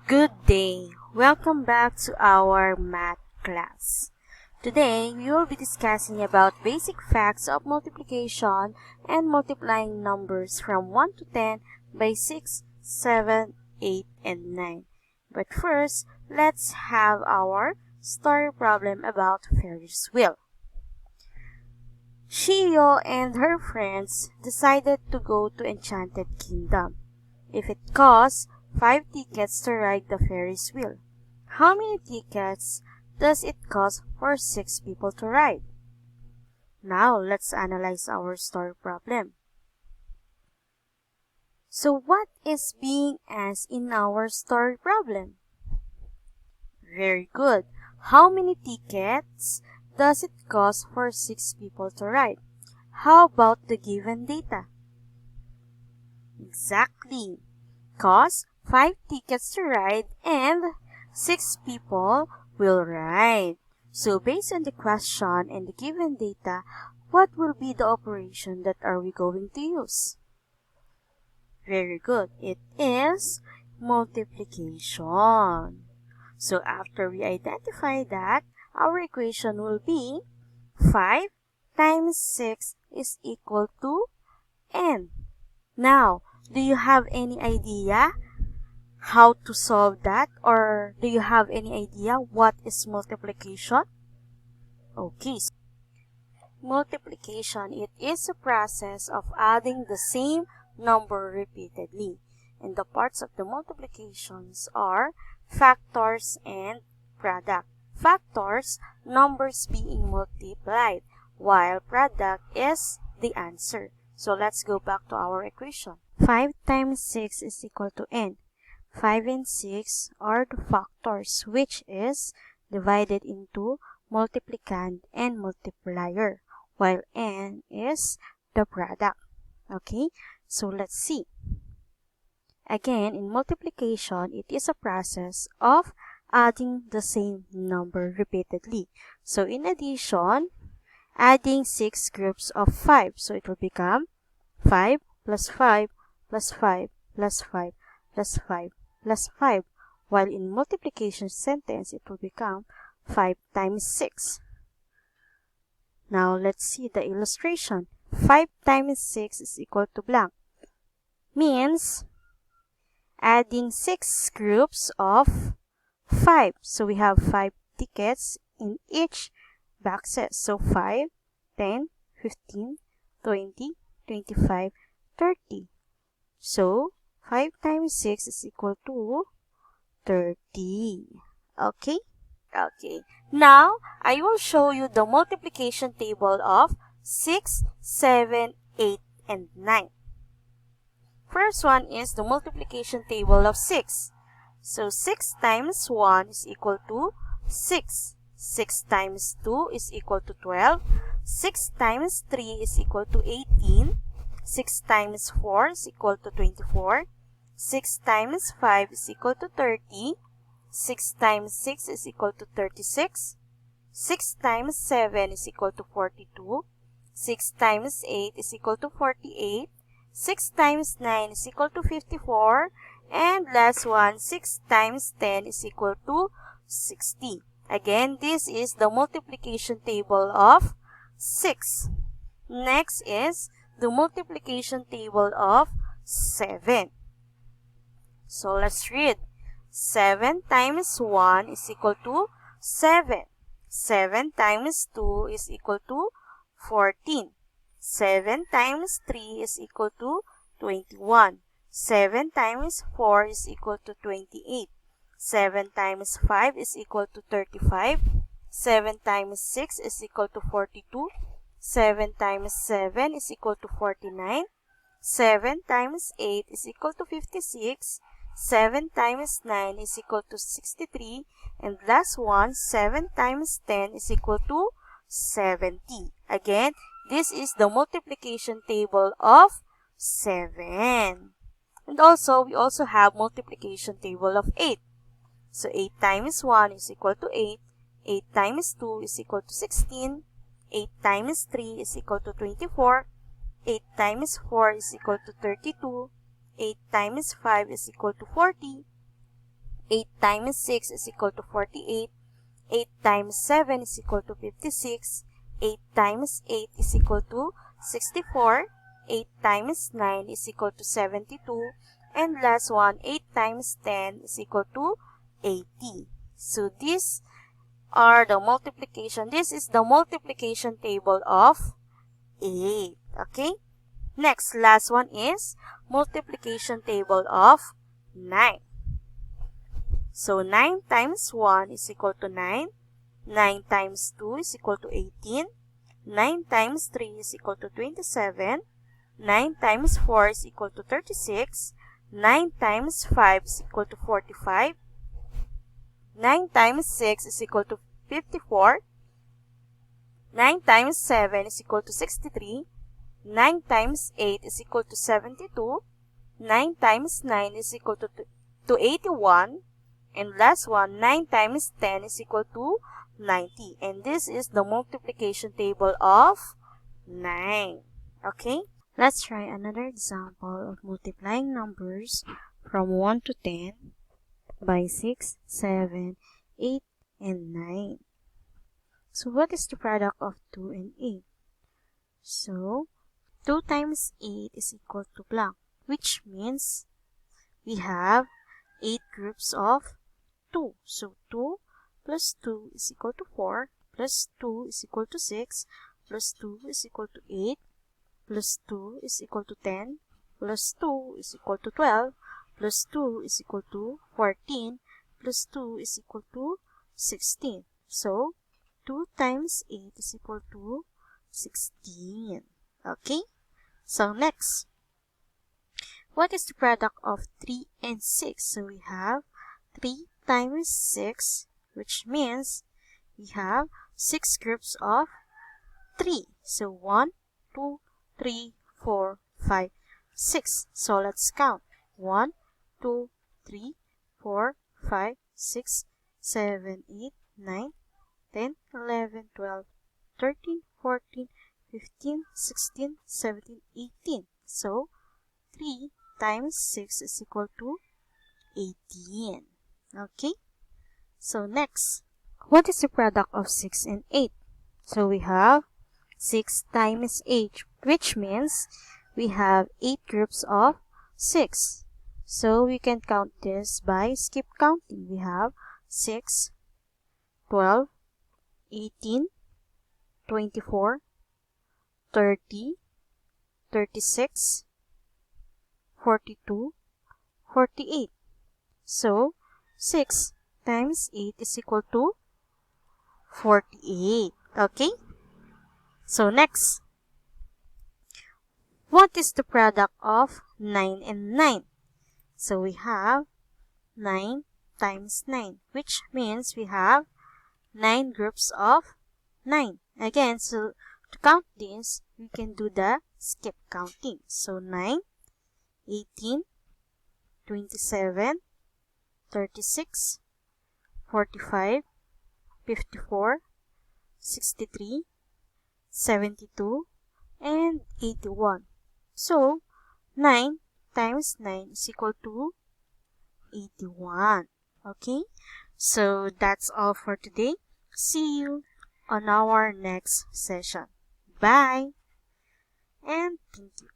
Good day. Welcome back to our math class. Today, we will be discussing about basic facts of multiplication and multiplying numbers from 1 to 10 by 6, 7, 8, and 9. But first, let's have our story problem about Ferris wheel. Shio and her friends decided to go to Enchanted Kingdom. If it costs 5 tickets to ride the Ferris wheel, how many tickets does it cost for 6 people to ride? Now, let's analyze our story problem. So, what is being asked in our story problem? Very good. How many tickets does it cost for 6 people to ride? How about the given data? Exactly. Cost 5 tickets to ride and 6 people will ride. So based on the question and the given data, what will be the operation that are we going to use? Very good. It is multiplication. So after we identify that, our equation will be 5 times 6 is equal to n. Now, do you have any idea how to solve that, or do you have any idea what is multiplication? Okay, so multiplication, it is a process of adding the same number repeatedly. And the parts of the multiplications are factors and product. Factors, numbers being multiplied, while product is the answer. So let's go back to our equation. 5 times 6 is equal to n. 5 and 6 are the factors, which is divided into multiplicand and multiplier, while n is the product. Okay, so let's see. Again, in multiplication, it is a process of adding the same number repeatedly. So in addition, adding 6 groups of 5. So it will become 5 plus 5 plus 5 plus 5 plus 5 plus 5. While in multiplication sentence, it will become 5 times 6. Now, let's see the illustration. 5 times 6 is equal to blank. Means, adding 6 groups of 5. So, we have 5 tickets in each boxes. So, 5, 10, 15, 20, 25, 30. So, 5 times 6 is equal to 30. Okay? Okay. Now, I will show you the multiplication table of 6, 7, 8, and 9. First one is the multiplication table of 6. So, 6 times 1 is equal to 6. 6 times 2 is equal to 12. 6 times 3 is equal to 18. 6 times 4 is equal to 24. 6 times 5 is equal to 30. 6 times 6 is equal to 36. 6 times 7 is equal to 42. 6 times 8 is equal to 48. 6 times 9 is equal to 54. And last one, 6 times 10 is equal to 60. Again, this is the multiplication table of 6. Next is the multiplication table of 7. So let's read. 7 times 1 is equal to 7. 7 times 2 is equal to 14. 7 times 3 is equal to 21. 7 times 4 is equal to 28. 7 times 5 is equal to 35. 7 times 6 is equal to 42. 7 times 7 is equal to 49. 7 times 8 is equal to 56. 7 times 9 is equal to 63. And last one, 7 times 10 is equal to 70. Again, this is the multiplication table of 7. And also, we also have multiplication table of 8. So, 8 times 1 is equal to 8. 8 times 2 is equal to 16. 8 times 3 is equal to 24. 8 times 4 is equal to 32. 8 times 5 is equal to 40. 8 times 6 is equal to 48. 8 times 7 is equal to 56. 8 times 8 is equal to 64. 8 times 9 is equal to 72. And last one, 8 times 10 is equal to 80. So these are the multiplication. This is the multiplication table of 8. Okay? Next, last one is multiplication table of 9. So 9 times 1 is equal to 9. 9 times 2 is equal to 18. 9 times 3 is equal to 27. 9 times 4 is equal to 36. 9 times 5 is equal to 45. 9 times 6 is equal to 54. 9 times 7 is equal to 63. 9 times 8 is equal to 72. 9 times 9 is equal to 81. And last one, 9 times 10 is equal to 90. And this is the multiplication table of 9. Okay? Let's try another example of multiplying numbers from 1 to 10 by 6, 7, 8, and 9. So what is the product of 2 and 8? So 2 times 8 is equal to blank, which means we have 8 groups of 2. So 2 plus 2 is equal to 4, plus 2 is equal to 6, plus 2 is equal to 8, plus 2 is equal to 10, plus 2 is equal to 12, plus 2 is equal to 14, plus 2 is equal to 16. So 2 times 8 is equal to 16. Okay? So next, what is the product of 3 and 6? So we have 3 times 6, which means we have 6 groups of 3. So 1, 2, 3, 4, 5, 6. So let's count. 1, 2, 3, 4, 5, 6, 7, 8, 9, 10, 11, 12, 13, 14, 15, 16, 17, 18. So 3 times 6 is equal to 18. Okay? So next, what is the product of 6 and 8? So we have 6 times 8, which means we have 8 groups of 6. So we can count this by skip counting. We have 6, 12, 18, 24, 30, 36, 42, 48. So 6 times 8 is equal to 48. Okay? So next, what is the product of 9 and 9? So we have 9 times 9, which means we have 9 groups of 9. Again, so to count this, we can do the skip counting. So 9, 18, 27, 36, 45, 54, 63, 72, and 81. So 9 times 9 is equal to 81. Okay? So that's all for today. See you on our next session. Bye! And thank you.